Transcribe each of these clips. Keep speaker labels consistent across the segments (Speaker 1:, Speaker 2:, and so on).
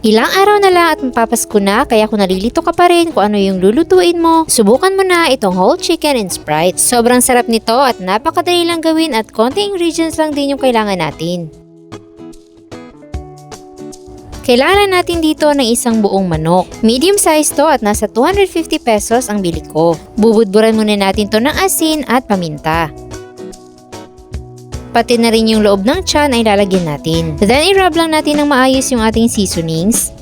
Speaker 1: Ilang araw na lang at mapapasko na, kaya kung nalilito ka pa rin kung ano yung lulutuin mo, subukan mo na itong whole chicken in Sprite. Sobrang sarap nito at napakadali lang gawin at konti ingredients lang din yung kailangan natin. Kailangan natin dito ng isang buong manok. Medium size to at nasa 250 pesos ang bili ko. Bubudburan muna natin to ng asin at paminta. Pati na rin yung loob ng tiyan ay lalagyan natin. Then i-rub lang natin ng maayos yung ating seasonings.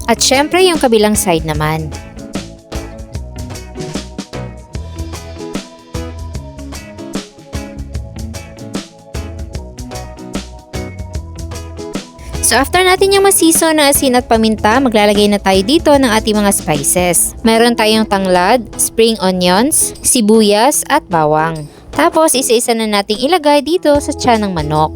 Speaker 1: At syempre yung kabilang side naman. So after natin yung masiso na asin at paminta, maglalagay na tayo dito ng ating mga spices. Meron tayong tanglad, spring onions, sibuyas at bawang. Tapos isa-isa na nating ilagay dito sa tiyan ng manok.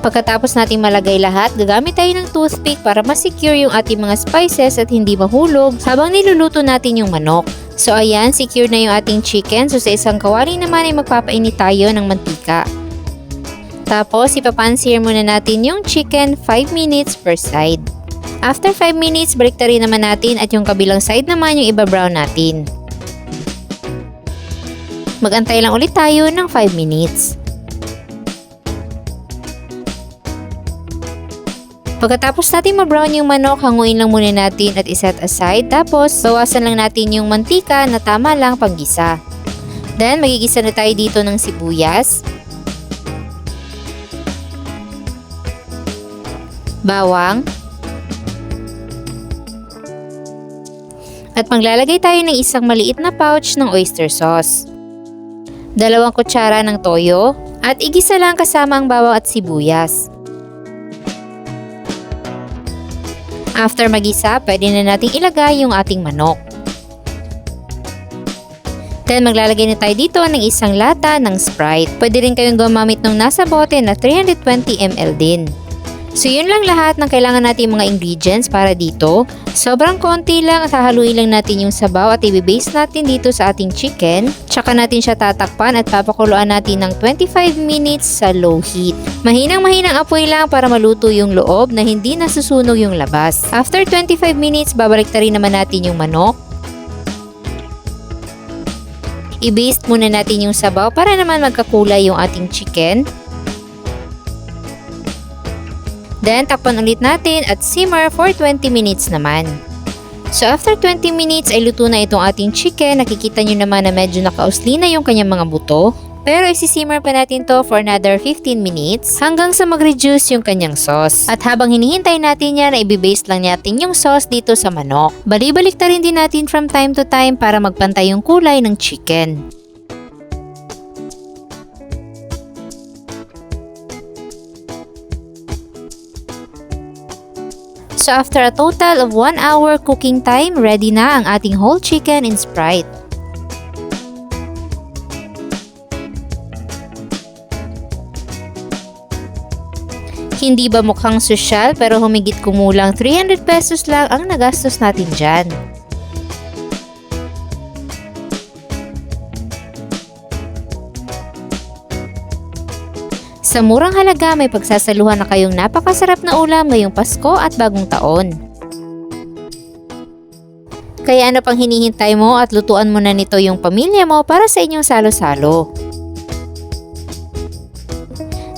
Speaker 1: Pagkatapos natin malagay lahat, gagamit tayo ng toothpick para ma-secure yung ating mga spices at hindi mahulog habang niluluto natin yung manok. So ayan, secure na yung ating chicken. So sa isang kawali naman ay magpapainit tayo ng mantika. Tapos ipapansear muna natin yung chicken 5 minutes per side. After 5 minutes, balik rin naman natin at yung kabilang side naman yung iba-brown natin. Mag-antay lang ulit tayo ng 5 minutes. Pagkatapos natin ma-brown yung manok, hanguin lang muna natin at iset aside. Tapos, bawasan lang natin yung mantika na tama lang panggisa. Then, magigisa na tayo dito ng sibuyas, bawang, at maglalagay tayo ng isang maliit na pouch ng oyster sauce, 2 kutsara ng toyo, at igisa lang kasama ang bawang at sibuyas. After magisa, pwede na nating ilagay yung ating manok. Then maglalagay na tayo dito ng isang lata ng Sprite. Pwede rin kayong gumamit ng nasa bote na 320 ml din. So yun lang lahat ng kailangan natin mga ingredients para dito. Sobrang konti lang at hahaluin lang natin yung sabaw at i-base natin dito sa ating chicken. Tsaka natin siya tatakpan at papakuluan natin ng 25 minutes sa low heat. Mahinang-mahinang apoy lang para maluto yung loob na hindi nasusunog yung labas. After 25 minutes, babalik rin naman natin yung manok. I-baste muna natin yung sabaw para naman magkakulay yung ating chicken. Then, takpan ulit natin at simmer for 20 minutes naman. So, after 20 minutes ay luto na itong ating chicken. Nakikita nyo naman na medyo nakausli na yung kanyang mga buto. Pero isi-simmer pa natin to for another 15 minutes hanggang sa mag-reduce yung kanyang sauce. At habang hinihintay natin yan, i-base lang natin yung sauce dito sa manok. Bali-balik rin din natin from time to time para magpantay yung kulay ng chicken. So after a total of 1 hour cooking time, ready na ang ating whole chicken in Sprite. Hindi ba mukhang sosyal pero humigit kumulang 300 pesos lang ang nagastos natin dyan. Sa murang halaga, may pagsasaluhan na kayong napakasarap na ulam ngayong Pasko at Bagong Taon. Kaya ano pang hinihintay mo at lutuan mo na nito yung pamilya mo para sa inyong salo-salo.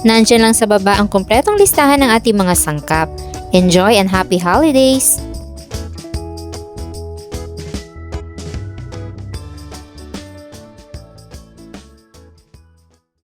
Speaker 1: Nandiyan lang sa baba ang kompletong listahan ng ating mga sangkap. Enjoy and happy holidays!